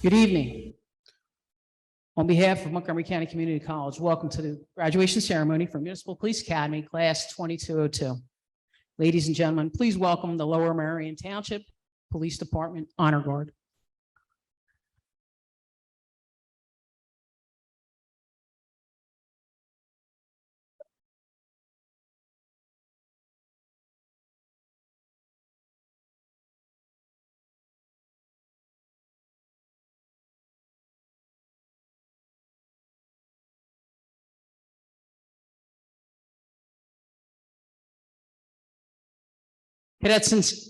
Good evening. On behalf of Montgomery County Community College, welcome to the graduation ceremony for Municipal Police Academy, Class 2202. Ladies and gentlemen, please welcome the Lower Merion Township Police Department Honor Guard. Cadets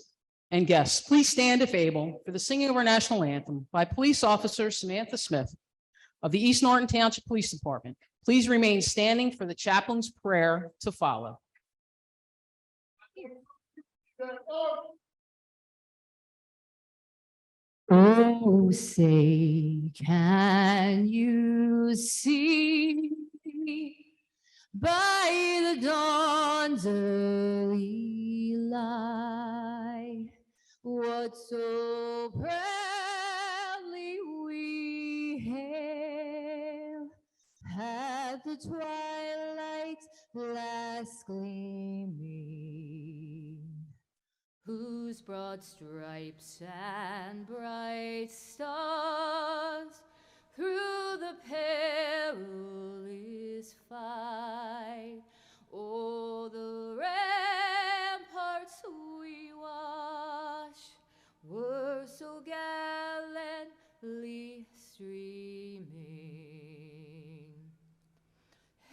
and guests, please stand if able for the singing of our national anthem by Police Officer Samantha Smith of the East Norton Township Police Department. Please remain standing for the chaplain's prayer to follow. Oh, say, can you see by the dawn's early light what so proudly we hail at the twilight's last gleaming, whose broad stripes and bright stars through the perilous fight o'er the ramparts we watch were so gallantly streaming,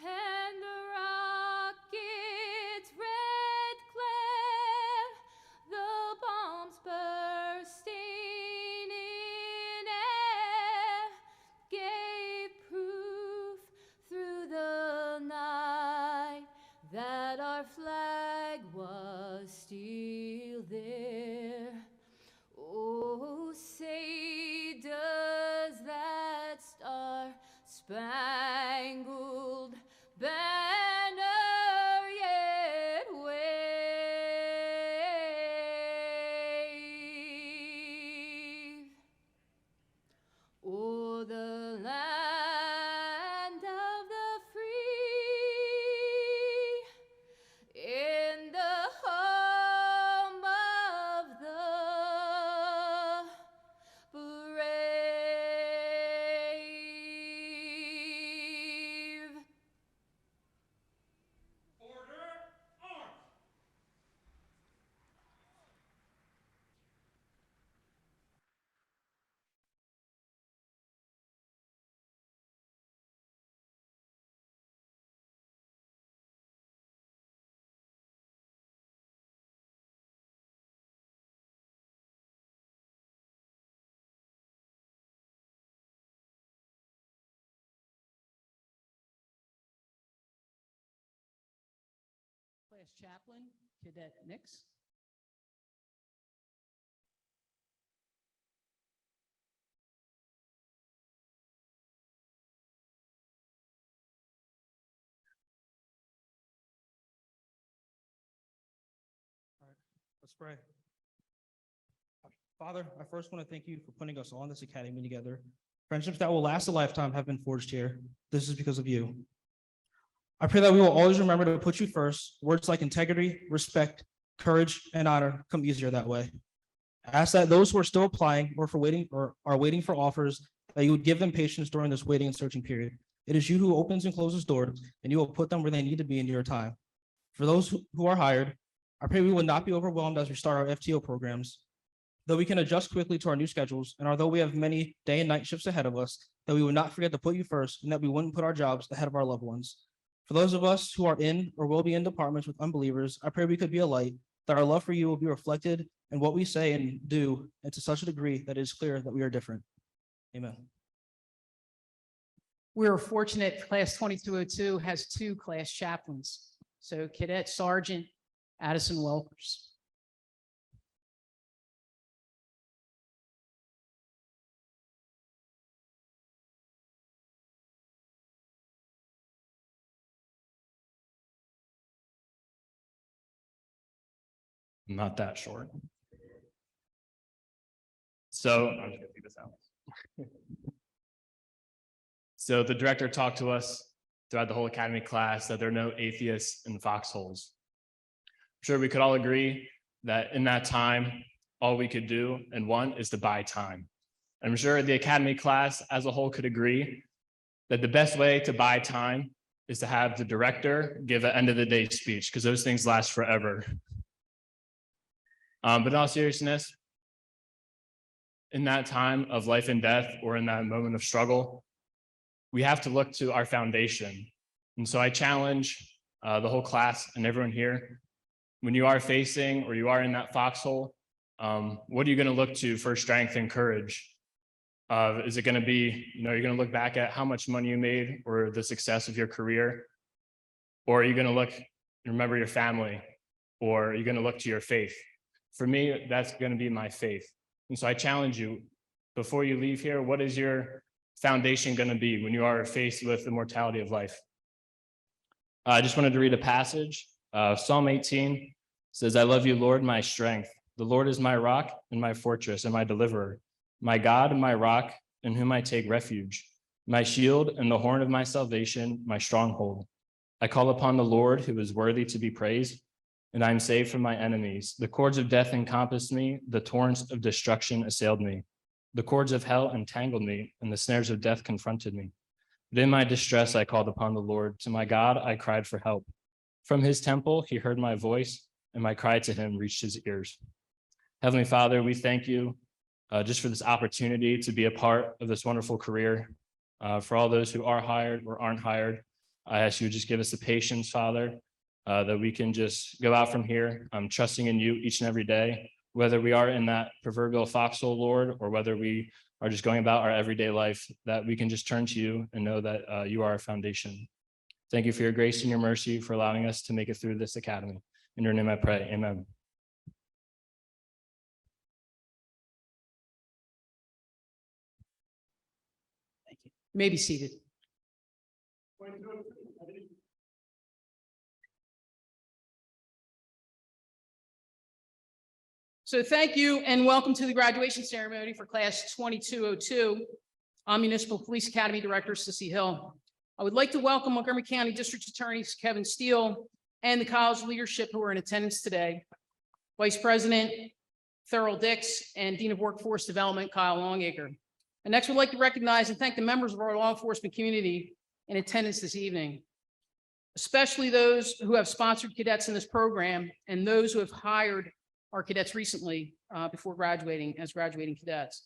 and the rocket's red glare, the bombs bursting in air, gave proof through the night that our flag was still there. Oh, say, does that star-spangled banner yet wave o'er the land of the free, in the home of the brave? Class Chaplain, Cadet Nix. All right, let's pray. Father, I first want to thank you for putting us all in this academy together. Friendships that will last a lifetime have been forged here. This is because of you. I pray that we will always remember to put you first. Words like integrity, respect, courage, and honor come easier that way. I ask that those who are still applying or are waiting for offers, that you would give them patience during this waiting and searching period. It is you who opens and closes doors, and you will put them where they need to be in your time. For those who are hired, I pray we will not be overwhelmed as we start our FTO programs, though we can adjust quickly to our new schedules, and although we have many day and night shifts ahead of us, that we would not forget to put you first, and that we wouldn't put our jobs ahead of our loved ones. For those of us who are in or will be in departments with unbelievers, I pray we could be a light, that our love for you will be reflected in what we say and do, and to such a degree that it is clear that we are different. Amen. We're fortunate Class 2202 has two class chaplains. So Cadet Sergeant Addison Welkers. I'm not that short. So I'm just gonna figure this out. So the director talked to us throughout the whole academy class that there are no atheists in foxholes. I'm sure we could all agree that in that time, all we could do and want is to buy time. I'm sure the academy class as a whole could agree that the best way to buy time is to have the director give an end of the day speech, because those things last forever. But in all seriousness, in that time of life and death, or in that moment of struggle, we have to look to our foundation. And so I challenge the whole class and everyone here, when you are facing or you are in that foxhole, what are you going to look to for strength and courage? Is it going to be, you're going to look back at how much money you made or the success of your career? Or are you going to look and remember your family? Or are you going to look to your faith? For me, that's going to be my faith. And so I challenge you, before you leave here, what is your foundation going to be when you are faced with the mortality of life? I just wanted to read a passage. Psalm 18 says, "I love you, Lord, my strength. The Lord is my rock and my fortress and my deliverer, my God and my rock in whom I take refuge, my shield and the horn of my salvation, my stronghold. I call upon the Lord who is worthy to be praised, and I am saved from my enemies. The cords of death encompassed me, the torrents of destruction assailed me. The cords of hell entangled me, and the snares of death confronted me. But in my distress I called upon the Lord. To my God I cried for help. From his temple he heard my voice, and my cry to him reached his ears." Heavenly Father, we thank you just for this opportunity to be a part of this wonderful career. For all those who are hired or aren't hired, I ask you to just give us the patience, Father, that we can just go out from here, trusting in you each and every day, whether we are in that proverbial foxhole, Lord, or whether we are just going about our everyday life, that we can just turn to you and know that you are our foundation. Thank you for your grace and your mercy for allowing us to make it through this academy. In your name I pray, amen. Thank you. You may be seated. So thank you and welcome to the graduation ceremony for class 2202. I'm Municipal Police Academy Director Sissy Hill. I would like to welcome Montgomery County District Attorneys Kevin Steele and the college leadership who are in attendance today. Vice President Thurl Dix and Dean of Workforce Development Kyle Longacre. And next, we'd like to recognize and thank the members of our law enforcement community in attendance this evening, especially those who have sponsored cadets in this program and those who have hired our cadets recently before graduating as graduating cadets.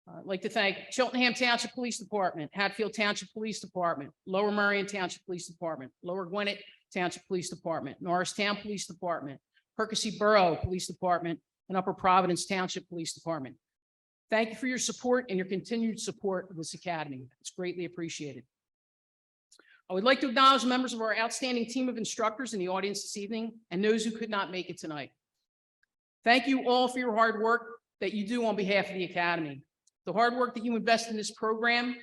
I'd like to thank Cheltenham Township Police Department, Hatfield Township Police Department, Lower Merion Township Police Department, Lower Gwinnett Township Police Department, Norristown Police Department, Percy Borough Police Department, and Upper Providence Township Police Department. Thank you for your support and your continued support of this academy. It's greatly appreciated. I would like to acknowledge members of our outstanding team of instructors in the audience this evening and those who could not make it tonight. Thank you all for your hard work that you do on behalf of the academy. The hard work that you invest in this program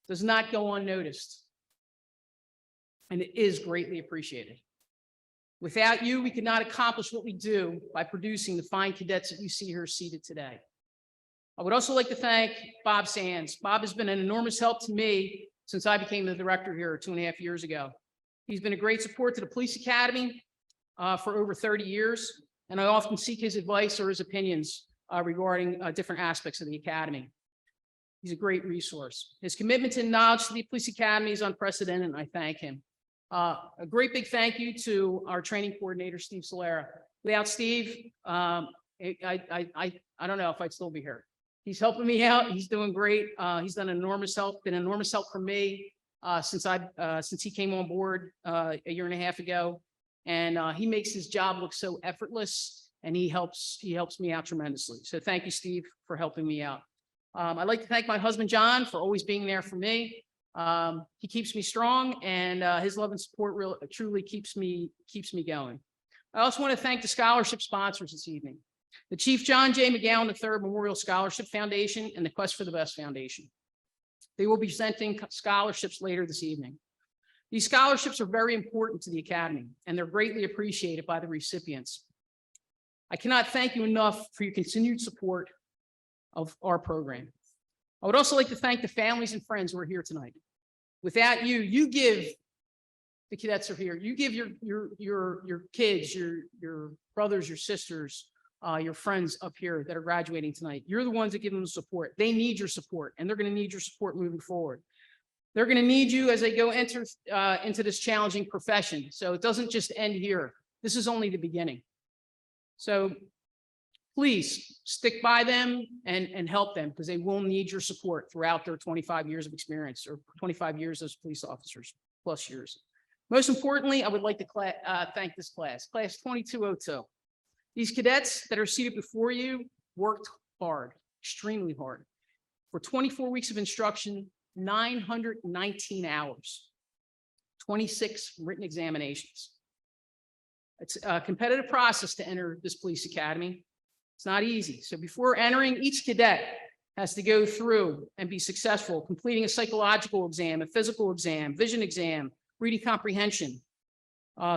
does not go unnoticed, and it is greatly appreciated. Without you, we could not accomplish what we do by producing the fine cadets that you see here seated today. I would also like to thank Bob Sands. Bob has been an enormous help to me since I became the director here 2.5 years ago. He's been a great support to the police academy for over 30 years, and I often seek his advice or his opinions regarding different aspects of the academy. He's a great resource. His commitment and knowledge to the police academy is unprecedented, and I thank him. A great big thank you to our training coordinator, Steve Solera. Without Steve, I don't know if I'd still be here. He's helping me out. He's doing great. He's done enormous help, been enormous help for me since he came on board a 1.5 years ago. And he makes his job look so effortless, and he helps me out tremendously. So thank you, Steve, for helping me out. I'd like to thank my husband, John, for always being there for me. He keeps me strong, and his love and support truly keeps me going. I also want to thank the scholarship sponsors this evening: the Chief John J. McGowan III Memorial Scholarship Foundation and the Quest for the Best Foundation. They will be presenting scholarships later this evening. These scholarships are very important to the academy, and they're greatly appreciated by the recipients. I cannot thank you enough for your continued support of our program. I would also like to thank the families and friends who are here tonight. Without you, you give, the cadets are here, you give your kids, your brothers, your sisters, your friends up here that are graduating tonight. You're the ones that give them the support. They need your support, and they're going to need your support moving forward. They're going to need you as they go enter into this challenging profession. So it doesn't just end here. This is only the beginning. So please stick by them and help them, because they will need your support throughout their 25 years of experience, or 25 years as police officers plus years. Most importantly, I would like to thank this class 2202. These cadets that are seated before you worked hard, extremely hard, for 24 weeks of instruction, 919 hours, 26 written examinations. It's a competitive process to enter this police academy. It's not easy. So before entering, each cadet has to go through and be successful, completing a psychological exam, a physical exam, vision exam, reading comprehension,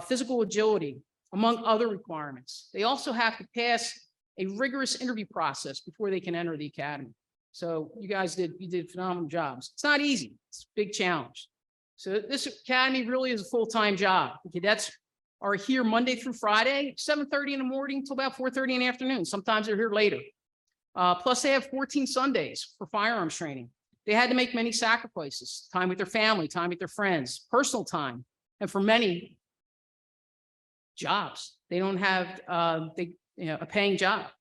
physical agility, among other requirements. They also have to pass a rigorous interview process before they can enter the academy. So you did phenomenal jobs. It's not easy. It's a big challenge. So this academy really is a full-time job. The cadets are here Monday through Friday, 7:30 in the morning till about 4:30 in the afternoon. Sometimes they're here later. Plus they have 14 Sundays for firearms training. They had to make many sacrifices, time with their family, time with their friends, personal time, and for many, jobs. They don't have a paying job.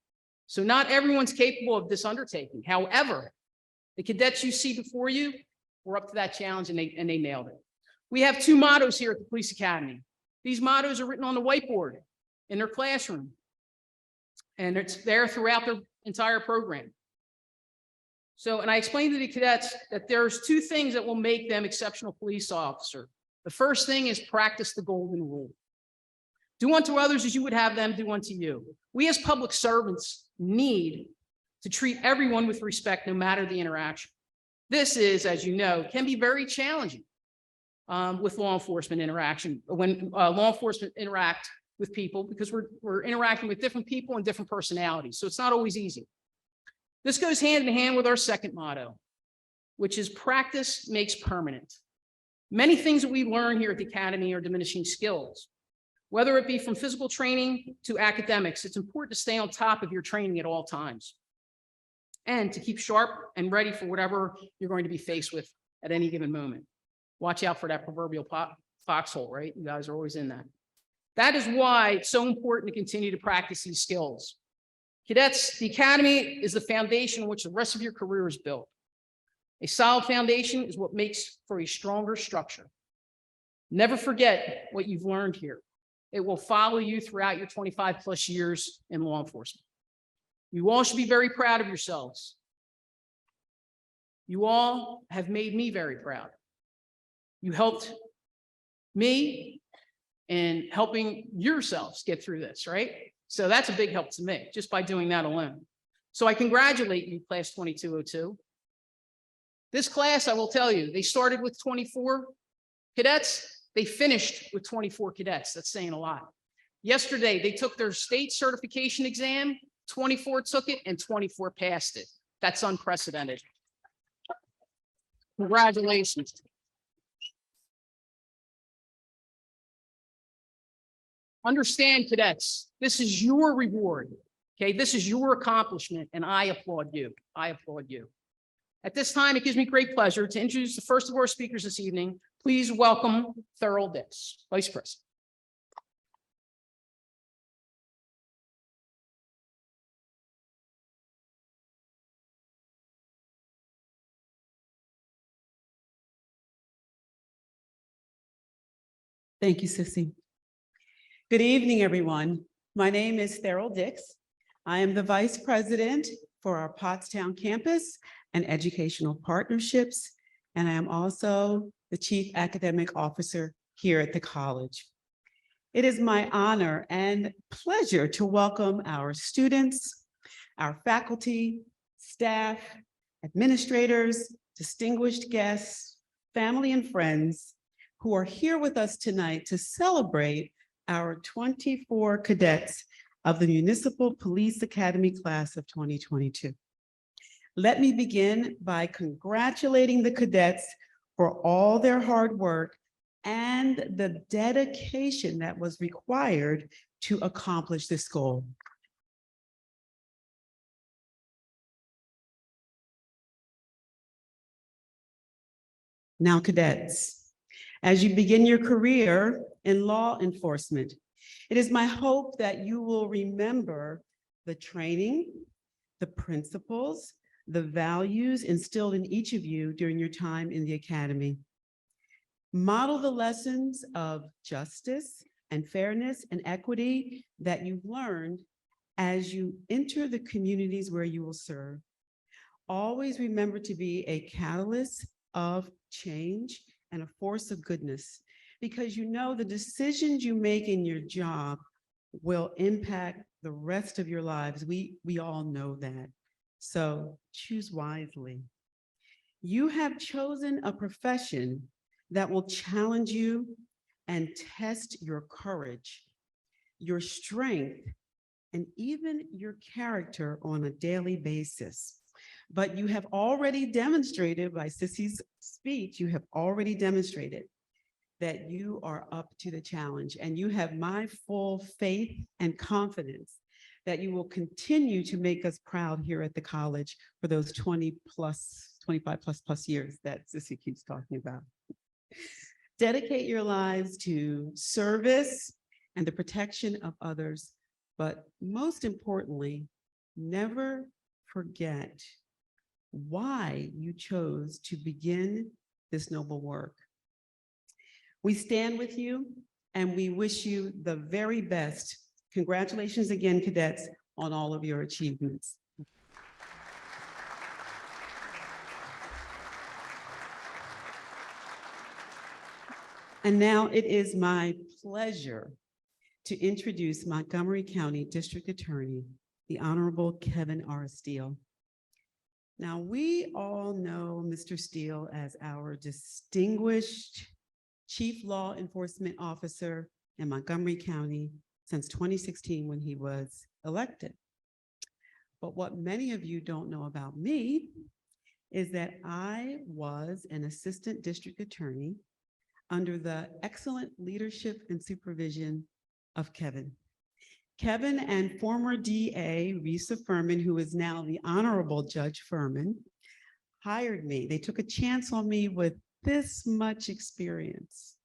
So not everyone's capable of this undertaking. However, the cadets you see before you were up to that challenge, and they nailed it. We have two mottos here at the Police Academy. These mottos are written on the whiteboard in their classroom, and it's there throughout their entire program. So, and I explained to the cadets that there's two things that will make them exceptional police officer. The first thing is practice the golden rule. Do unto others as you would have them do unto you. We as public servants need to treat everyone with respect, no matter the interaction. This is, as you know, can be very challenging with law enforcement interaction, when law enforcement interact with people, because we're interacting with different people and different personalities. So it's not always easy. This goes hand in hand with our second motto, which is practice makes permanent. Many things that we learn here at the Academy are diminishing skills. Whether it be from physical training to academics, it's important to stay on top of your training at all times and to keep sharp and ready for whatever you're going to be faced with at any given moment. Watch out for that proverbial foxhole, right? You guys are always in that. That is why it's so important to continue to practice these skills. Cadets, the Academy is the foundation on which the rest of your career is built. A solid foundation is what makes for a stronger structure. Never forget what you've learned here. It will follow you throughout your 25 plus years in law enforcement. You all should be very proud of yourselves. You all have made me very proud. You helped me in helping yourselves get through this, right? So that's a big help to me, just by doing that alone. So I congratulate you, class 2202. This class, I will tell you, they started with 24 cadets. They finished with 24 cadets. That's saying a lot. Yesterday, they took their state certification exam, 24 took it, and 24 passed it. That's unprecedented. Congratulations. Understand, cadets, this is your reward. Okay, this is your accomplishment, and I applaud you. I applaud you. At this time, it gives me great pleasure to introduce the first of our speakers this evening. Please welcome Thurl Dix, Vice President. Thank you, Sissy. Good evening, everyone. My name is Thurl Dix. I am the Vice President for our Pottstown campus and educational partnerships, and I am also the Chief Academic Officer here at the college. It is my honor and pleasure to welcome our students, our faculty, staff, administrators, distinguished guests, family and friends who are here with us tonight to celebrate our 24 cadets of the Municipal Police Academy class of 2022. Let me begin by congratulating the cadets for all their hard work and the dedication that was required to accomplish this goal. Now, cadets, as you begin your career in law enforcement, it is my hope that you will remember the training, the principles, the values instilled in each of you during your time in the academy. Model the lessons of justice and fairness and equity that you've learned as you enter the communities where you will serve. Always remember to be a catalyst of change and a force of goodness, because you know the decisions you make in your job will impact the rest of your lives. We all know that. So choose wisely. You have chosen a profession that will challenge you and test your courage, your strength, and even your character on a daily basis. But you have already demonstrated by Sissy's speech, you have already demonstrated that you are up to the challenge, and you have my full faith and confidence that you will continue to make us proud here at the college for those 25 plus years that Sissy keeps talking about. Dedicate your lives to service and the protection of others, but most importantly, never forget why you chose to begin this noble work. We stand with you and we wish you the very best. Congratulations again, cadets, on all of your achievements. And now it is my pleasure to introduce Montgomery County District Attorney, the Honorable Kevin R. Steele. Now, we all know Mr. Steele as our distinguished Chief Law Enforcement Officer in Montgomery County since 2016 when he was elected. But what many of you don't know about me is that I was an assistant district attorney under the excellent leadership and supervision of Kevin. Kevin and former DA Risa Furman, who is now the Honorable Judge Furman, hired me. They took a chance on me with this much experience.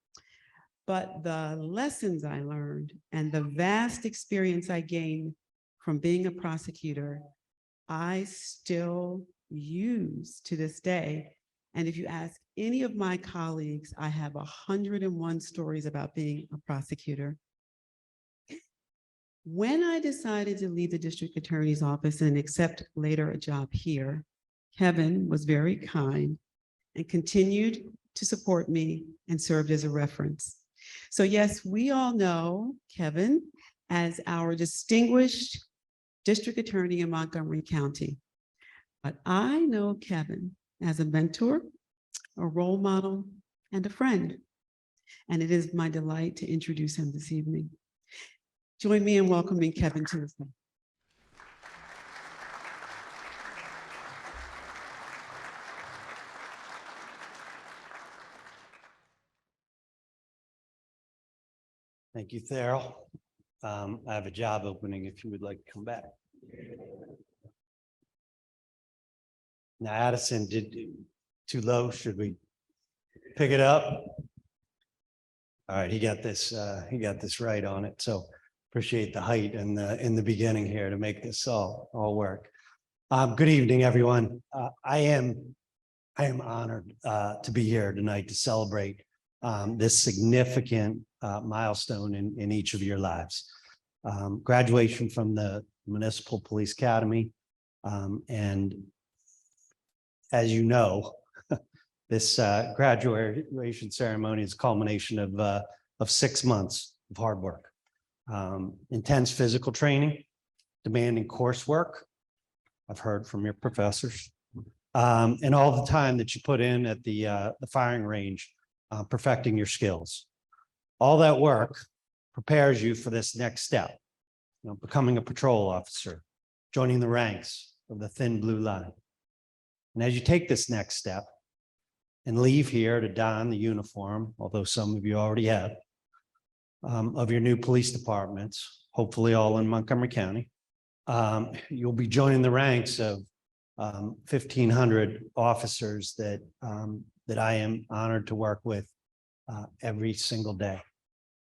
But the lessons I learned and the vast experience I gained from being a prosecutor, I still use to this day. And if you ask any of my colleagues, I have 101 stories about being a prosecutor. When I decided to leave the district attorney's office and accept later a job here, Kevin was very kind and continued to support me and served as a reference. So yes, we all know Kevin as our distinguished district attorney in Montgomery County, but I know Kevin as a mentor, a role model, and a friend. And it is my delight to introduce him this evening. Join me in welcoming Kevin to the stage. Thank you, Theryl. I have a job opening if you would like to come back. Now, Addison, did too low? Should we pick it up? All right, he got this right on it. So appreciate the height and in the beginning here to make this all work. Good evening, everyone. I am honored to be here tonight to celebrate this significant milestone in each of your lives. Graduation from the Municipal Police Academy. And as you know, this graduation ceremony is a culmination of 6 months of hard work. Intense physical training, demanding coursework. I've heard from your professors. And all the time that you put in at the firing range, perfecting your skills. All that work prepares you for this next step, becoming a patrol officer, joining the ranks of the thin blue line. And as you take this next step and leave here to don the uniform, although some of you already have, of your new police departments, hopefully all in Montgomery County, you'll be joining the ranks of 1,500 officers that I am honored to work with every single day.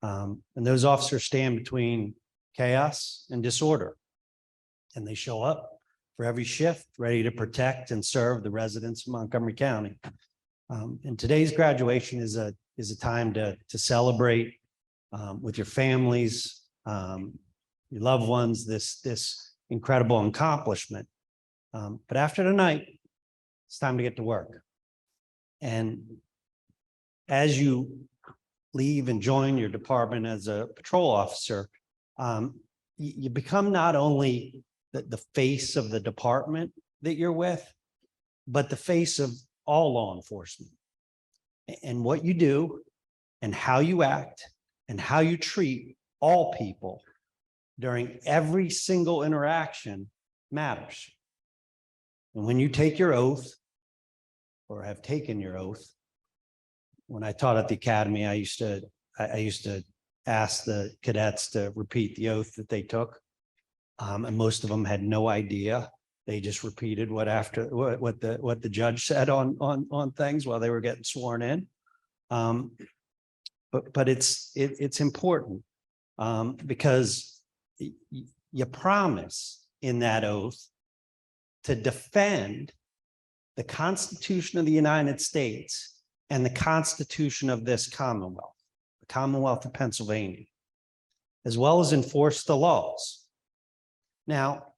And those officers stand between chaos and disorder. And they show up for every shift, ready to protect and serve the residents of Montgomery County. And today's graduation is a time to celebrate with your families, your loved ones, this incredible accomplishment. But after tonight, it's time to get to work. And as you leave and join your department as a patrol officer, you become not only the face of the department that you're with, but the face of all law enforcement. And what you do and how you act and how you treat all people during every single interaction matters. And when you take your oath or have taken your oath, when I taught at the academy, I used to ask the cadets to repeat the oath that they took. And most of them had no idea. They just repeated what the judge said on things while they were getting sworn in. But it's important because you promise in that oath to defend the Constitution of the United States and the Constitution of this Commonwealth, the Commonwealth of Pennsylvania, as well as enforce the laws. Now,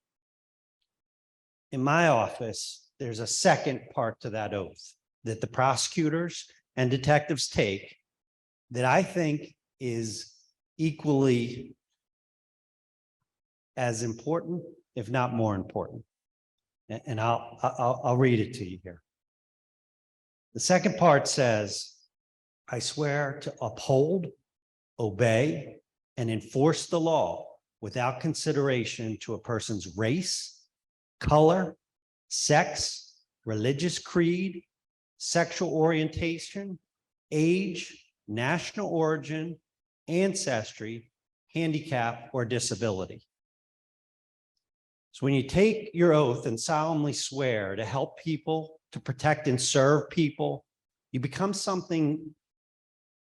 in my office, there's a second part to that oath that the prosecutors and detectives take that I think is equally as important, if not more important. And I'll read it to you here. The second part says, I swear to uphold, obey, and enforce the law without consideration to a person's race, color, sex, religious creed, sexual orientation, age, national origin, ancestry, handicap, or disability. So when you take your oath and solemnly swear to help people, to protect and serve people, you become something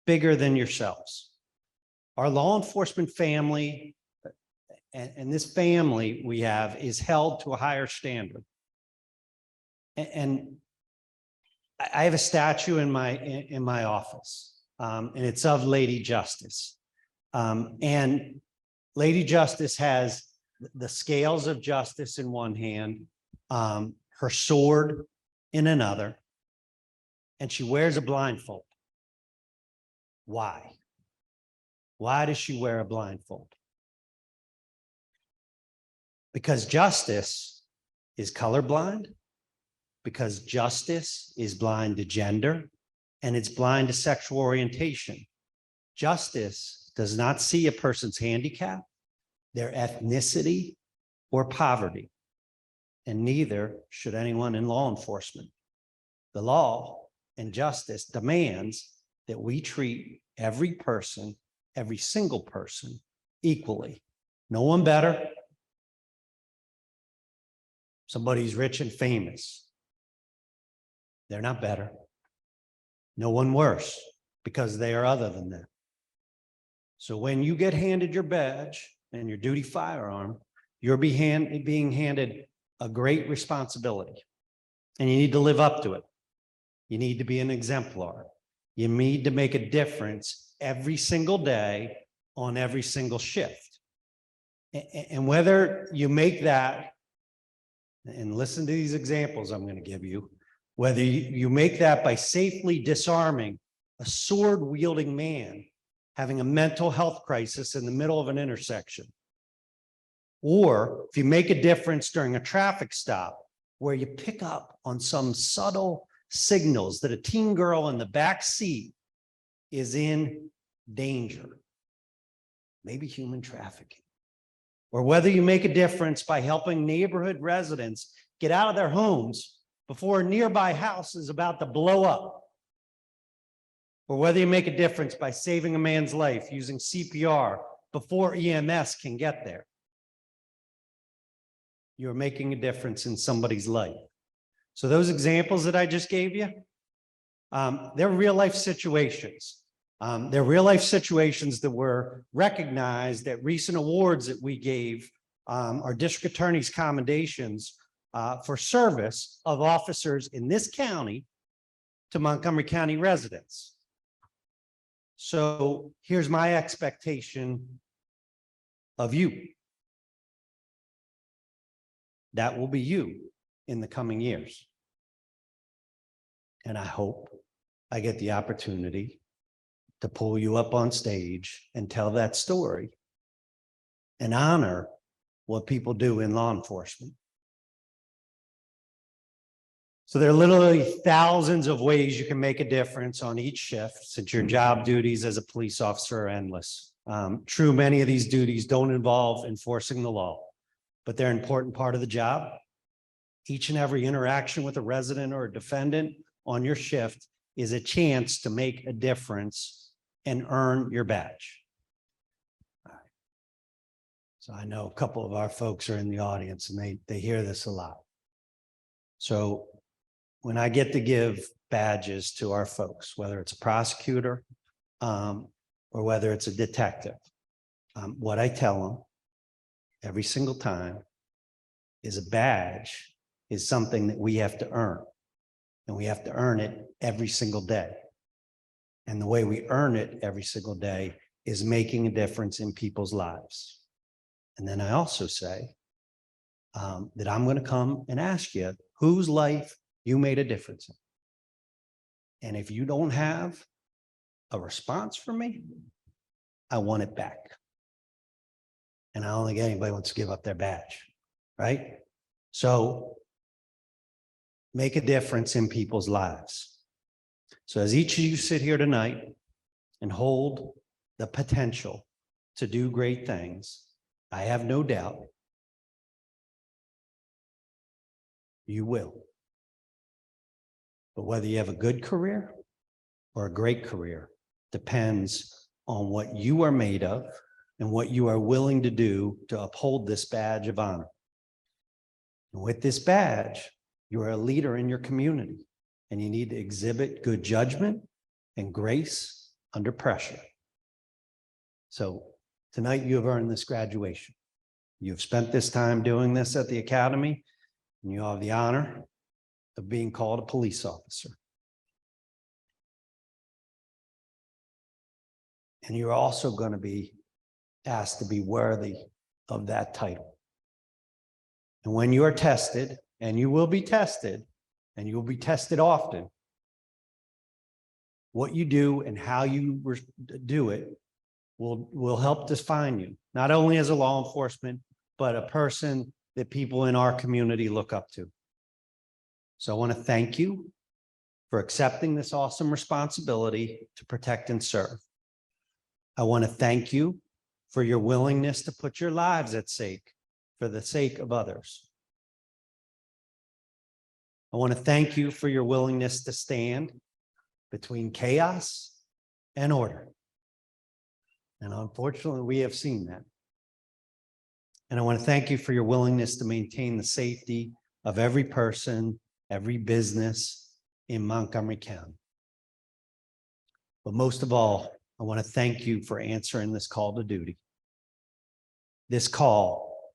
bigger than yourselves. Our law enforcement family and this family we have is held to a higher standard. And I have a statue in my office, and it's of Lady Justice. And Lady Justice has the scales of justice in one hand, her sword in another, and she wears a blindfold. Why? Why does she wear a blindfold? Because justice is colorblind, because justice is blind to gender, and it's blind to sexual orientation. Justice does not see a person's handicap, their ethnicity, or poverty, and neither should anyone in law enforcement. The law and justice demands that we treat every person, every single person, equally. No one better. Somebody's rich and famous. They're not better. No one worse, because they are other than that. So when you get handed your badge and your duty firearm, you're being handed a great responsibility, and you need to live up to it. You need to be an exemplar. You need to make a difference every single day on every single shift. And whether you make that, and listen to these examples I'm going to give you, whether you make that by safely disarming a sword-wielding man having a mental health crisis in the middle of an intersection, or if you make a difference during a traffic stop where you pick up on some subtle signals that a teen girl in the back seat is in danger, maybe human trafficking, or whether you make a difference by helping neighborhood residents get out of their homes before a nearby house is about to blow up, or whether you make a difference by saving a man's life using CPR before EMS can get there. You're making a difference in somebody's life. So those examples that I just gave you, they're real life situations. They're real life situations that were recognized at recent awards that we gave our district attorney's commendations for service of officers in this county to Montgomery County residents. So here's my expectation of you. That will be you in the coming years. And I hope I get the opportunity to pull you up on stage and tell that story and honor what people do in law enforcement. So there are literally thousands of ways you can make a difference on each shift, since your job duties as a police officer are endless. True, many of these duties don't involve enforcing the law, but they're an important part of the job. Each and every interaction with a resident or a defendant on your shift is a chance to make a difference and earn your badge. All right. So I know a couple of our folks are in the audience and they hear this a lot. So when I get to give badges to our folks, whether it's a prosecutor or whether it's a detective, what I tell them every single time is a badge is something that we have to earn, and we have to earn it every single day. And the way we earn it every single day is making a difference in people's lives. And then I also say that I'm going to come and ask you whose life you made a difference in. And if you don't have a response for me, I want it back. And I don't think anybody wants to give up their badge, right? So make a difference in people's lives. So as each of you sit here tonight and hold the potential to do great things, I have no doubt you will. But whether you have a good career or a great career depends on what you are made of and what you are willing to do to uphold this badge of honor. And with this badge, you are a leader in your community, and you need to exhibit good judgment and grace under pressure. So tonight you have earned this graduation. You've spent this time doing this at the academy, and you have the honor of being called a police officer. And you're also going to be asked to be worthy of that title. And when you are tested, and you will be tested, and you will be tested often, what you do and how you do it will help define you, not only as a law enforcement, but a person that people in our community look up to. So I want to thank you for accepting this awesome responsibility to protect and serve. I want to thank you for your willingness to put your lives at stake for the sake of others. I want to thank you for your willingness to stand between chaos and order. And unfortunately, we have seen that. And I want to thank you for your willingness to maintain the safety of every person, every business in Montgomery County. But most of all, I want to thank you for answering this call to duty. This call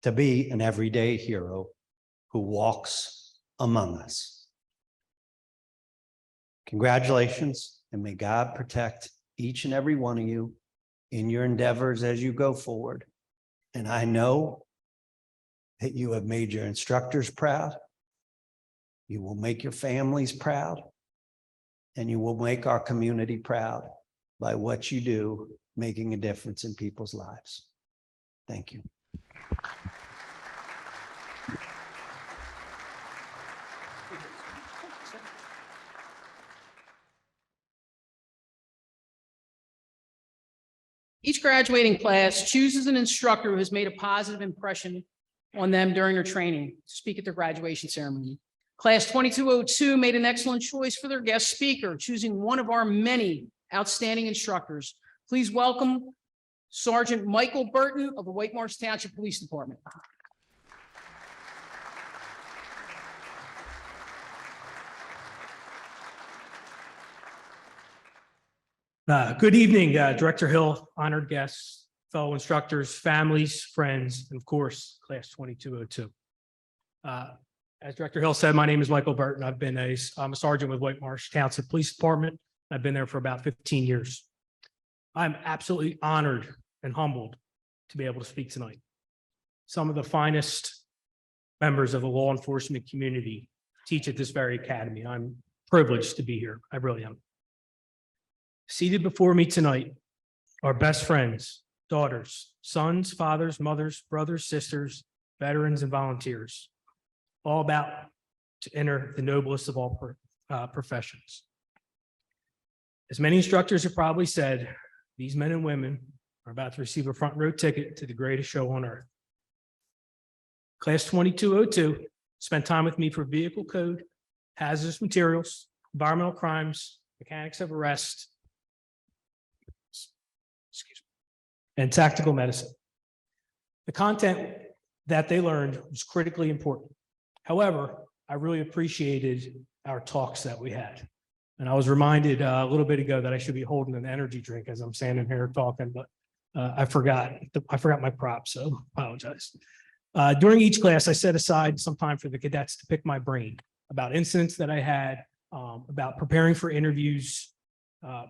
to be an everyday hero who walks among us. Congratulations, and may God protect each and every one of you in your endeavors as you go forward. And I know that you have made your instructors proud. You will make your families proud, and you will make our community proud by what you do, making a difference in people's lives. Thank you. Each graduating class chooses an instructor who has made a positive impression on them during their training to speak at their graduation ceremony. Class 2202 made an excellent choice for their guest speaker, choosing one of our many outstanding instructors. Please welcome Sergeant Michael Burton of the White Marsh Township Police Department. Good evening, Director Hill, honored guests, fellow instructors, families, friends, and of course, class 2202. As Director Hill said, my name is Michael Burton. I'm a sergeant with White Marsh Township Police Department. I've been there for about 15 years. I'm absolutely honored and humbled to be able to speak tonight. Some of the finest members of the law enforcement community teach at this very academy. I'm privileged to be here. I really am. Seated before me tonight are best friends, daughters, sons, fathers, mothers, brothers, sisters, veterans, and volunteers, all about to enter the noblest of all professions. As many instructors have probably said, these men and women are about to receive a front row ticket to the greatest show on earth. Class 2202 spent time with me for vehicle code, hazardous materials, environmental crimes, mechanics of arrest, and tactical medicine. The content that they learned was critically important. However, I really appreciated our talks that we had. And I was reminded a little bit ago that I should be holding an energy drink as I'm standing here talking, but I forgot my prop, so apologize. During each class, I set aside some time for the cadets to pick my brain about incidents that I had, about preparing for interviews,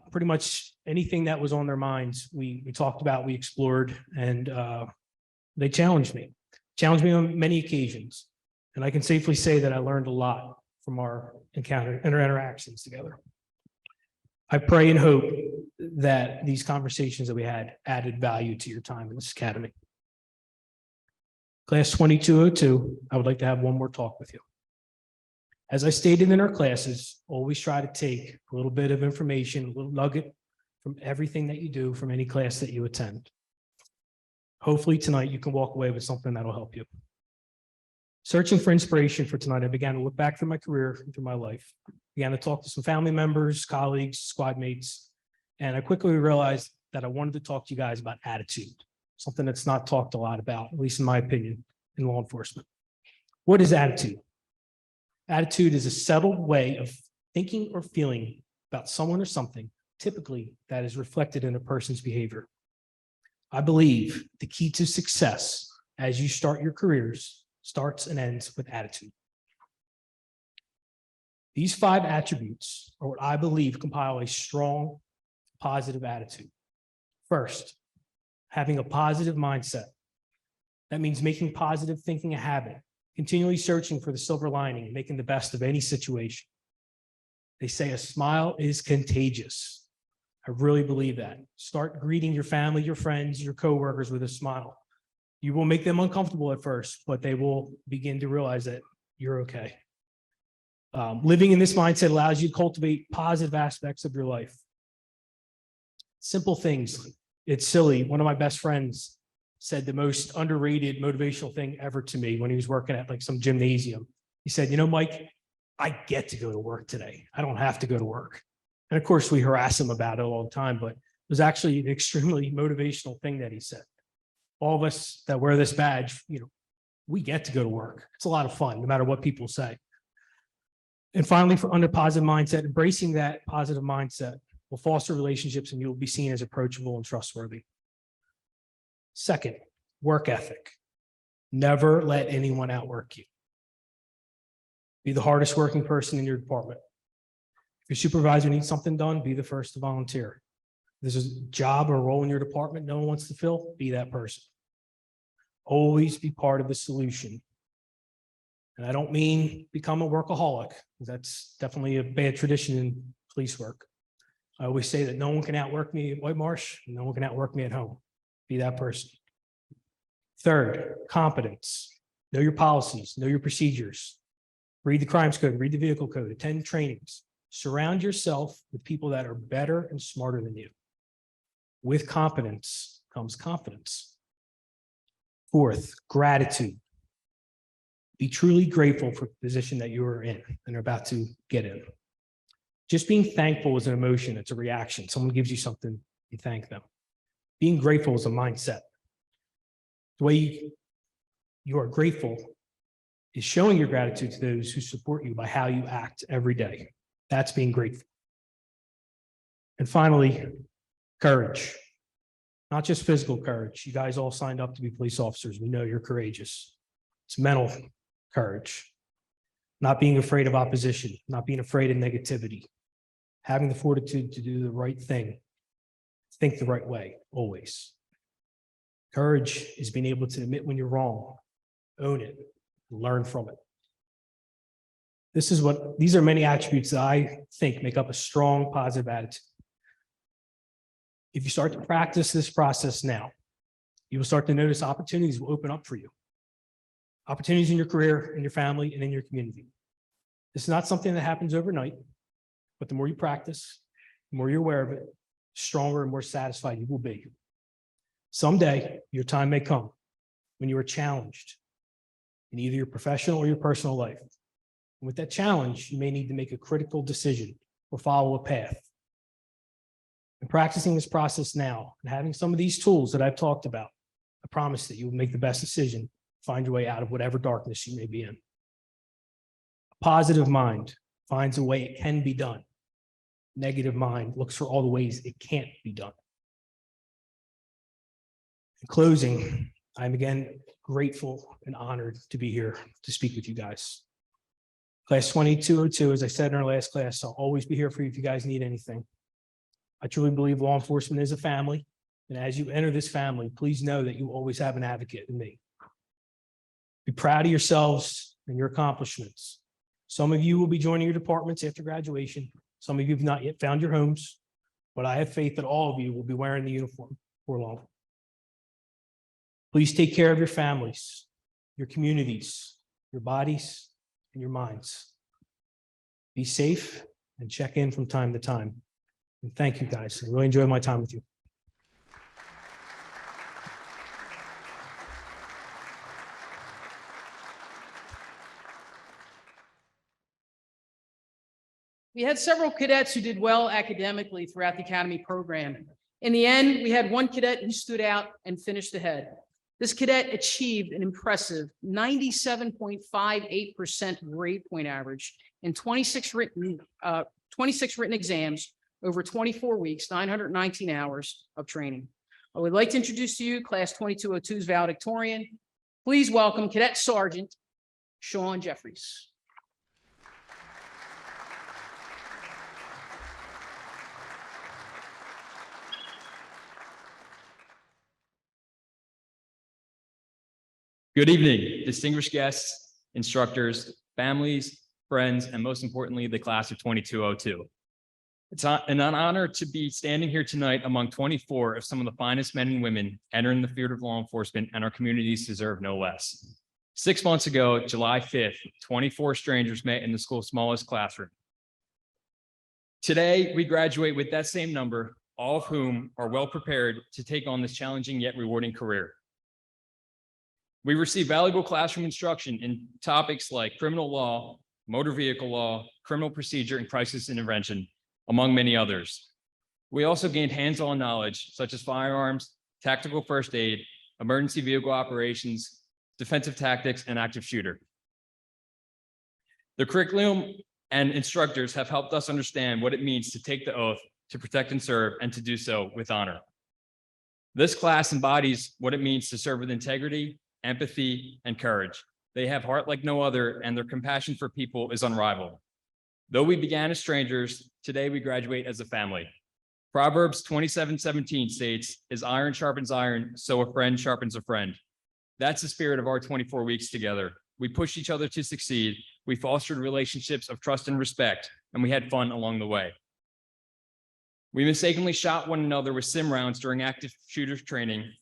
pretty much anything that was on their minds. We talked about, we explored, and they challenged me on many occasions. And I can safely say that I learned a lot from our interactions together. I pray and hope that these conversations that we had added value to your time in this academy. Class 2202, I would like to have one more talk with you. As I stated in our classes, always try to take a little bit of information, a little nugget from everything that you do, from any class that you attend. Hopefully tonight you can walk away with something that'll help you. Searching for inspiration for tonight, I began to look back through my career and through my life. Began to talk to some family members, colleagues, squad mates, and I quickly realized that I wanted to talk to you guys about attitude, something that's not talked a lot about, at least in my opinion, in law enforcement. What is attitude? Attitude is a settled way of thinking or feeling about someone or something, typically that is reflected in a person's behavior. I believe the key to success as you start your careers starts and ends with attitude. These 5 attributes are what I believe compile a strong, positive attitude. First, having a positive mindset. That means making positive thinking a habit, continually searching for the silver lining, and making the best of any situation. They say a smile is contagious. I really believe that. Start greeting your family, your friends, your coworkers with a smile. You will make them uncomfortable at first, but they will begin to realize that you're okay. Living in this mindset allows you to cultivate positive aspects of your life. Simple things. It's silly. One of my best friends said the most underrated motivational thing ever to me when he was working at like some gymnasium. He said, you know, Mike, I get to go to work today. I don't have to go to work. And of course, we harass him about it all the time, but it was actually an extremely motivational thing that he said. All of us that wear this badge, you know, we get to go to work. It's a lot of fun, no matter what people say. And finally, for under positive mindset, embracing that positive mindset will foster relationships and you will be seen as approachable and trustworthy. Second, work ethic. Never let anyone outwork you. Be the hardest working person in your department. If your supervisor needs something done, be the first to volunteer. If there's a job or a role in your department no one wants to fill, be that person. Always be part of the solution. And I don't mean become a workaholic. That's definitely a bad tradition in police work. I always say that no one can outwork me at White Marsh, and no one can outwork me at home. Be that person. Third, competence. Know your policies, know your procedures. Read the crimes code, read the vehicle code, attend trainings. Surround yourself with people that are better and smarter than you. With competence comes confidence. Fourth, gratitude. Be truly grateful for the position that you are in and are about to get in. Just being thankful is an emotion. It's a reaction. Someone gives you something, you thank them. Being grateful is a mindset. The way you are grateful is showing your gratitude to those who support you by how you act every day. That's being grateful. And finally, courage. Not just physical courage. You guys all signed up to be police officers. We know you're courageous. It's mental courage. Not being afraid of opposition, not being afraid of negativity. Having the fortitude to do the right thing. Think the right way, always. Courage is being able to admit when you're wrong, own it, and learn from it. These are many attributes that I think make up a strong, positive attitude. If you start to practice this process now, you will start to notice opportunities will open up for you. Opportunities in your career, in your family, and in your community. This is not something that happens overnight, but the more you practice, the more you're aware of it, the stronger and more satisfied you will be. Someday, your time may come when you are challenged in either your professional or your personal life. And with that challenge, you may need to make a critical decision or follow a path. And practicing this process now and having some of these tools that I've talked about, I promise that you will make the best decision, find your way out of whatever darkness you may be in. A positive mind finds a way it can be done. Negative mind looks for all the ways it can't be done. In closing, I'm again grateful and honored to be here to speak with you guys. Class 2202, as I said in our last class, I'll always be here for you if you guys need anything. I truly believe law enforcement is a family. And as you enter this family, please know that you always have an advocate in me. Be proud of yourselves and your accomplishments. Some of you will be joining your departments after graduation. Some of you have not yet found your homes, but I have faith that all of you will be wearing the uniform for long. Please take care of your families, your communities, your bodies, and your minds. Be safe and check in from time to time. And thank you guys. I really enjoyed my time with you. We had several cadets who did well academically throughout the academy program. In the end, we had one cadet who stood out and finished ahead. This cadet achieved an impressive 97.58% grade point average in 26 written exams over 24 weeks, 919 hours of training. I would like to introduce to you Class 2202's Valedictorian. Please welcome Cadet Sergeant Sean Jeffries. Good evening, distinguished guests, instructors, families, friends, and most importantly, the class of 2202. It's an honor to be standing here tonight among 24 of some of the finest men and women entering the field of law enforcement, and our communities deserve no less. 6 months ago, July 5th, 24 strangers met in the school's smallest classroom. Today, we graduate with that same number, all of whom are well prepared to take on this challenging yet rewarding career. We receive valuable classroom instruction in topics like criminal law, motor vehicle law, criminal procedure, and crisis intervention, among many others. We also gained hands-on knowledge such as firearms, tactical first aid, emergency vehicle operations, defensive tactics, and active shooter. The curriculum and instructors have helped us understand what it means to take the oath, to protect and serve, and to do so with honor. This class embodies what it means to serve with integrity, empathy, and courage. They have heart like no other, and their compassion for people is unrivaled. Though we began as strangers, today we graduate as a family. Proverbs 27:17 states, "As iron sharpens iron, so a friend sharpens a friend." That's the spirit of our 24 weeks together. We pushed each other to succeed. We fostered relationships of trust and respect, and we had fun along the way. We mistakenly shot one another with sim rounds during active shooter training.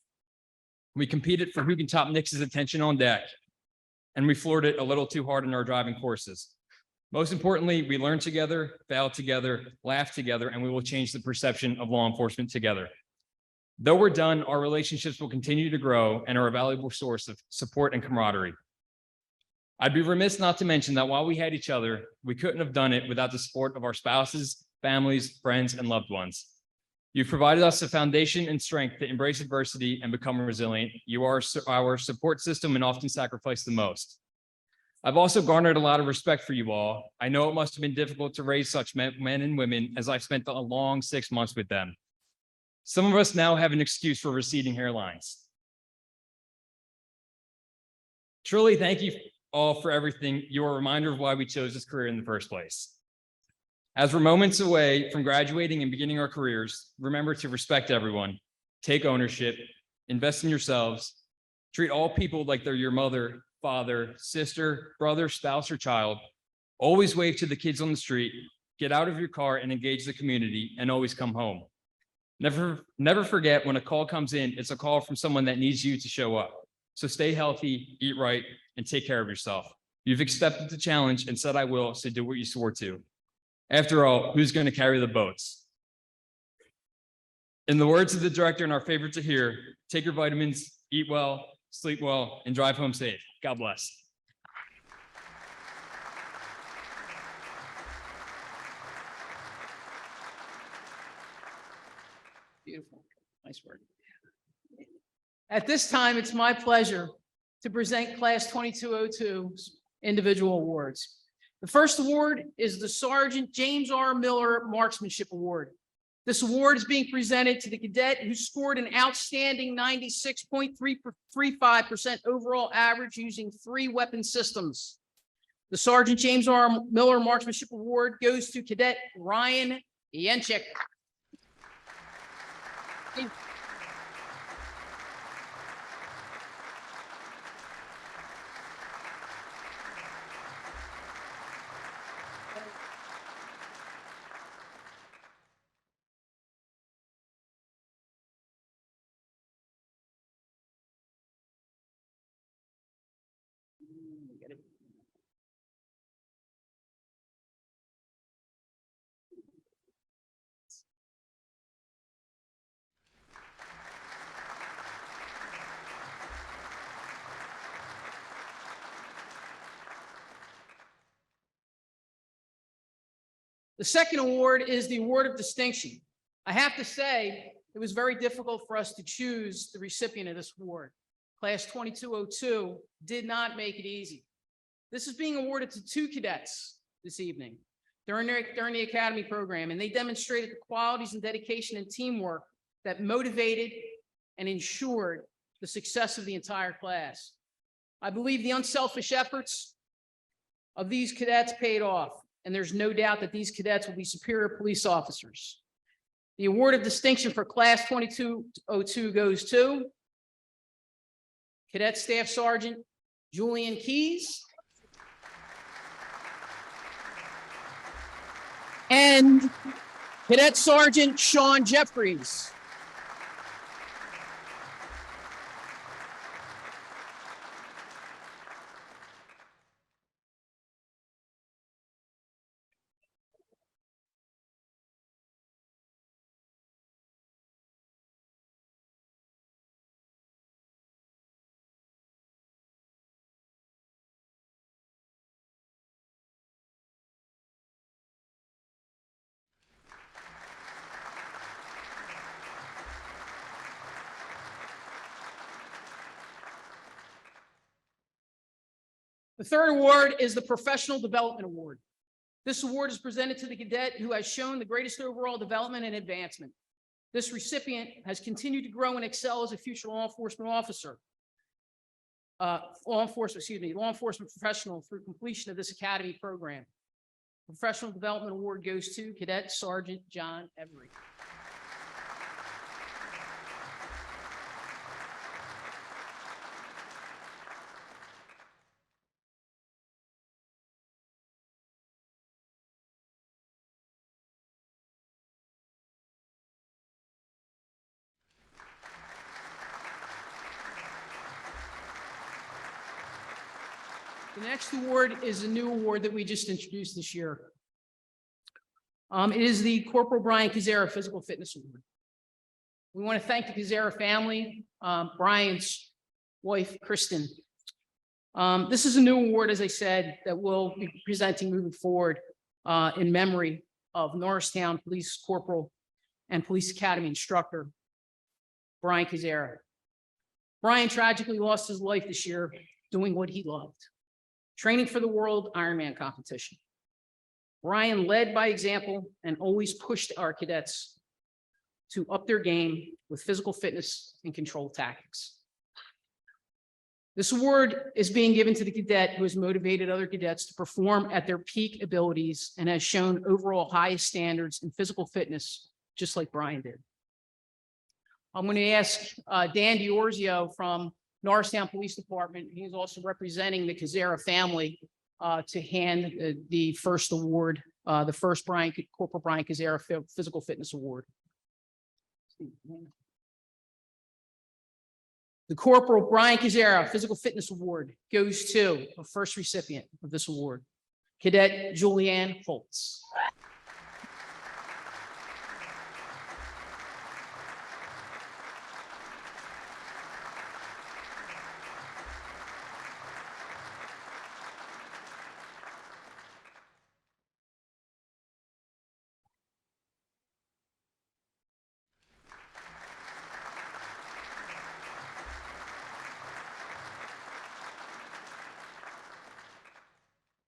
We competed for who can top Nix's attention on deck, and we floored it a little too hard in our driving courses. Most importantly, we learned together, failed together, laughed together, and we will change the perception of law enforcement together. Though we're done, our relationships will continue to grow and are a valuable source of support and camaraderie. I'd be remiss not to mention that while we had each other, we couldn't have done it without the support of our spouses, families, friends, and loved ones. You've provided us a foundation and strength to embrace adversity and become resilient. You are our support system and often sacrifice the most. I've also garnered a lot of respect for you all. I know it must have been difficult to raise such men and women, as I've spent a long 6 months with them. Some of us now have an excuse for receding hairlines. Truly, thank you all for everything. You're a reminder of why we chose this career in the first place. As we're moments away from graduating and beginning our careers, remember to respect everyone, take ownership, invest in yourselves, treat all people like they're your mother, father, sister, brother, spouse, or child. Always wave to the kids on the street, get out of your car and engage the community, and always come home. Never forget when a call comes in, it's a call from someone that needs you to show up. So stay healthy, eat right, and take care of yourself. You've accepted the challenge and said I will, so do what you swore to. After all, who's going to carry the boats? In the words of the director and our favorite to hear, take your vitamins, eat well, sleep well, and drive home safe. God bless. Beautiful. Nice work. At this time, it's my pleasure to present Class 2202's individual awards. The first award is the Sergeant James R. Miller Marksmanship Award. This award is being presented to the cadet who scored an outstanding 96.335% overall average using 3 weapon systems. The Sergeant James R. Miller Marksmanship Award goes to Cadet Ryan Yenchik. The second award is the Award of Distinction. I have to say, it was very difficult for us to choose the recipient of this award. Class 2202 did not make it easy. This is being awarded to 2 cadets this evening during the academy program, and they demonstrated the qualities and dedication and teamwork that motivated and ensured the success of the entire class. I believe the unselfish efforts of these cadets paid off, and there's no doubt that these cadets will be superior police officers. The Award of Distinction for Class 2202 goes to Cadet Staff Sergeant Julian Keys and Cadet Sergeant Sean Jeffries. The third award is the Professional Development Award. This award is presented to the cadet who has shown the greatest overall development and advancement. This recipient has continued to grow and excel as a future law enforcement officer. Law enforcement professional through completion of this academy program. Professional Development Award goes to Cadet Sergeant John Every. The next award is a new award that we just introduced this year. It is the Corporal Brian Kazera Physical Fitness Award. We want to thank the Kazera family, Brian's wife, Kristen, This is a new award, as I said, that we'll be presenting moving forward in memory of Norristown Police Corporal and Police Academy instructor, Brian Kazera. Brian tragically lost his life this year doing what he loved, training for the World Ironman competition. Brian led by example and always pushed our cadets to up their game with physical fitness and control tactics. This award is being given to the cadet who has motivated other cadets to perform at their peak abilities and has shown overall highest standards in physical fitness, just like Brian did. I'm going to ask Dan Diorzio from Norristown Police Department. He's also representing the Kazera family to hand the first award, the first Corporal Brian Kazera Physical Fitness Award. The Corporal Brian Kazera Physical Fitness Award goes to the first recipient of this award, Cadet Julianne Holtz.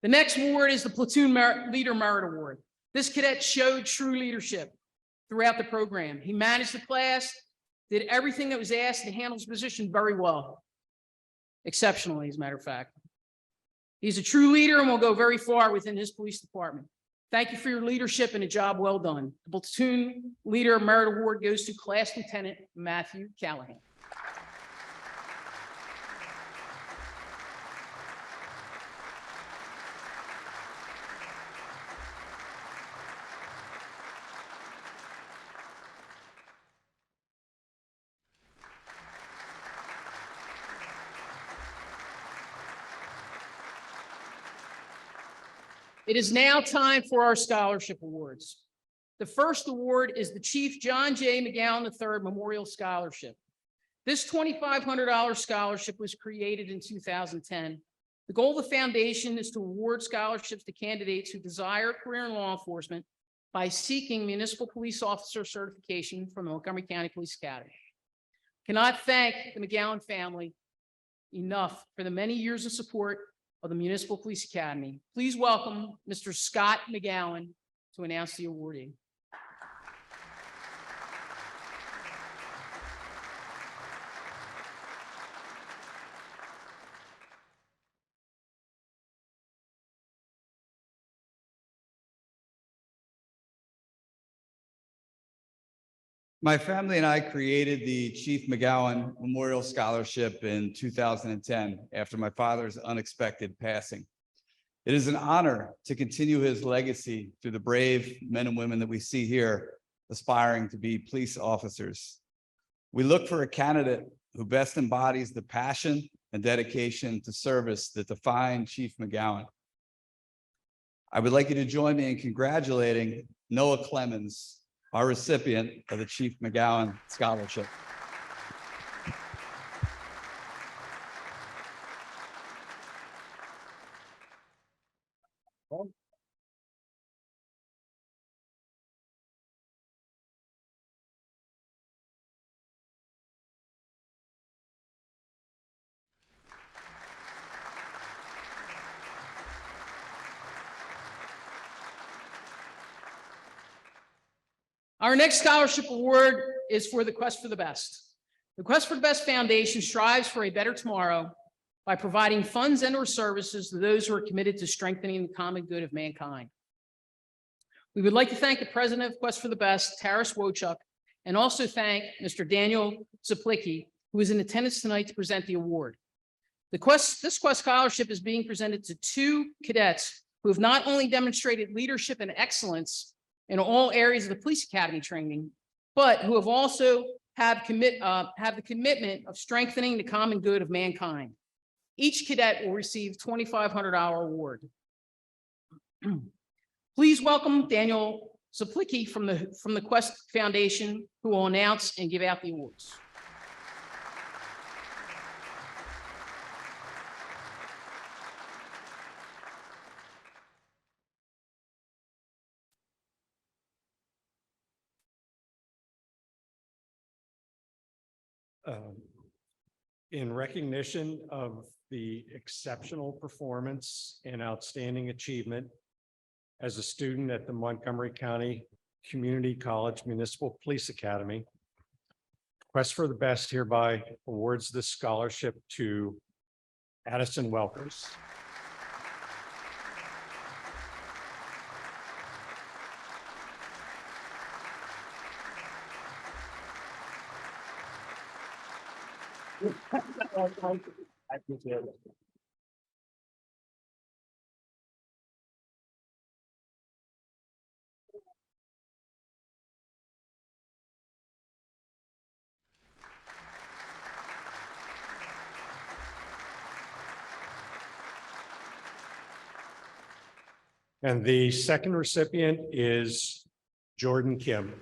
The next award is the Platoon Leader Merit Award. This cadet showed true leadership throughout the program. He managed the class, did everything that was asked, and handled his position very well. Exceptionally, as a matter of fact. He's a true leader and will go very far within his police department. Thank you for your leadership and a job well done. The Platoon Leader Merit Award goes to Class Lieutenant Matthew Callahan. It is now time for our scholarship awards. The first award is the Chief John J. McGowan III Memorial Scholarship. This $2,500 scholarship was created in 2010. The goal of the foundation is to award scholarships to candidates who desire a career in law enforcement by seeking municipal police officer certification from the Montgomery County Police Academy. Cannot thank the McGowan family enough for the many years of support of the Municipal Police Academy. Please welcome Mr. Scott McGowan to announce the awardee. My family and I created the Chief McGowan Memorial Scholarship in 2010 after my father's unexpected passing. It is an honor to continue his legacy through the brave men and women that we see here aspiring to be police officers. We look for a candidate who best embodies the passion and dedication to service that define Chief McGowan. I would like you to join me in congratulating Noah Clemens, our recipient of the Chief McGowan Scholarship. Our next scholarship award is for the Quest for the Best. The Quest for the Best Foundation strives for a better tomorrow by providing funds and/or services to those who are committed to strengthening the common good of mankind. We would like to thank the president of Quest for the Best, Taras Wochuk, and also thank Mr. Daniel Zaplicki, who is in attendance tonight to present the award. This Quest Scholarship is being presented to two cadets who have not only demonstrated leadership and excellence in all areas of the police academy training, but who have also have the commitment of strengthening the common good of mankind. Each cadet will receive $2,500 award. Please welcome Daniel Zaplicki from the Quest Foundation, who will announce and give out the awards. . 。In recognition of the exceptional performance and outstanding achievement as a student at the Montgomery County Community College Municipal Police Academy, Quest for the Best hereby awards this scholarship to Addison Welkers. And the second recipient is Jordan Kim.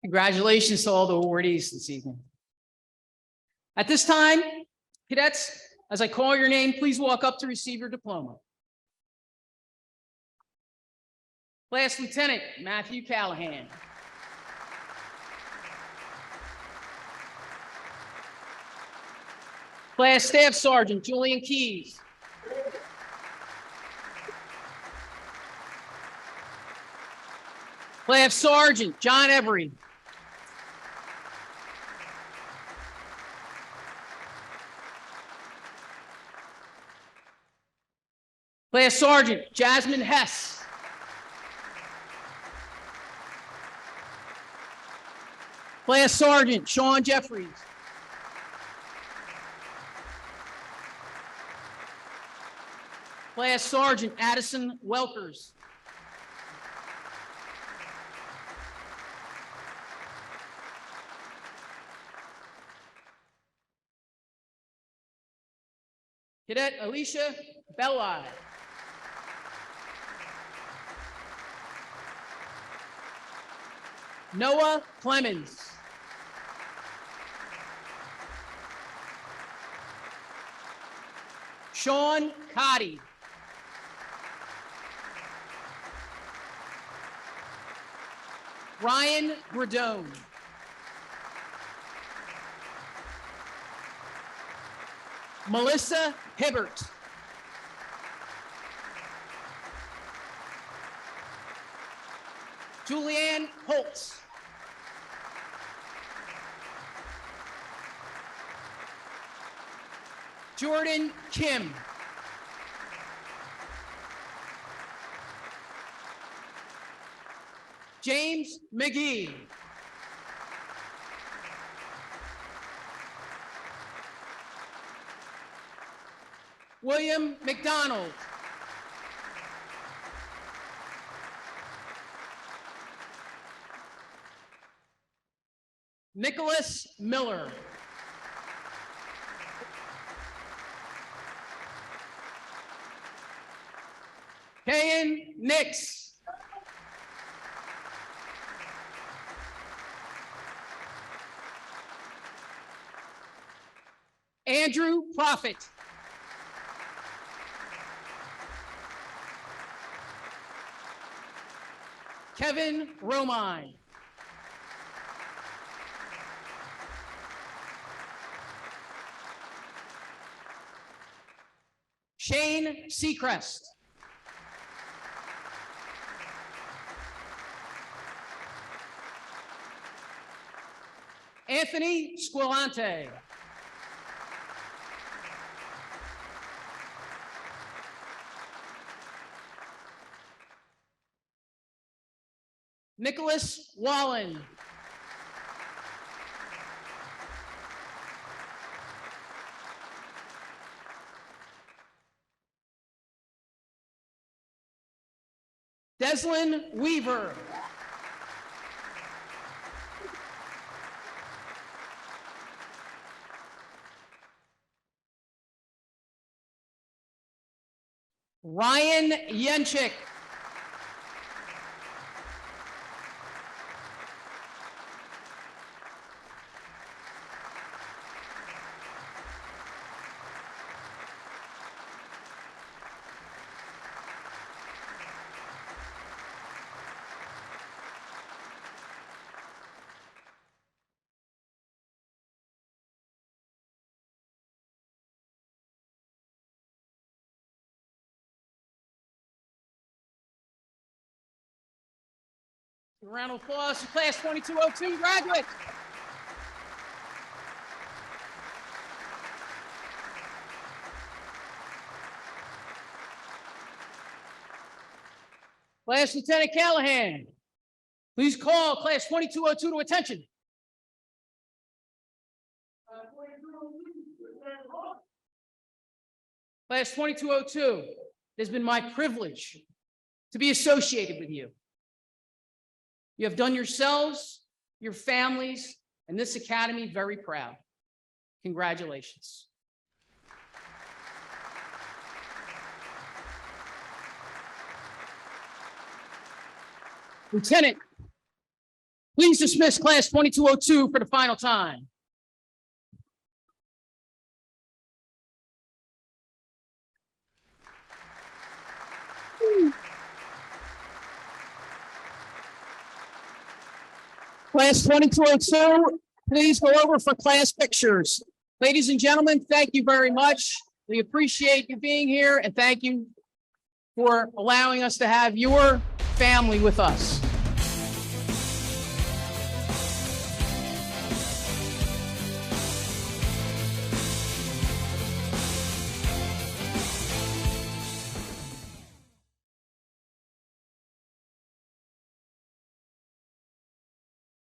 Congratulations to all the awardees this evening. At this time, cadets, as I call your name, please walk up to receive your diploma. Class Lieutenant Matthew Callahan. Class Staff Sergeant Julian Keys. Class Sergeant John Ebery. Class Sergeant Jasmine Hess. Class Sergeant Sean Jeffries. Class Sergeant Addison Welkers. Cadet Alicia Belli. Noah Clemens. Sean Cotty. Ryan Gradone. Melissa Hibbert. Julianne Holtz. Jordan Kim. James McGee. William McDonald. Nicholas Miller. Kayan Nix. Andrew Prophet. Kevin Romine. Shane Seacrest. Anthony Squilante. Nicholas Wallen. Deslin Weaver. Ryan Yenchik. A round of applause for class 2202 graduates. Class Lieutenant Callahan, please call class 2202 to attention. Class 2202, it has been my privilege to be associated with you. You have done yourselves, your families, and this academy very proud. Congratulations. Lieutenant, please dismiss class 2202 for the final time. Class 2202, please go over for class pictures. Ladies and gentlemen, thank you very much. We appreciate you being here and thank you for allowing us to have your family with us.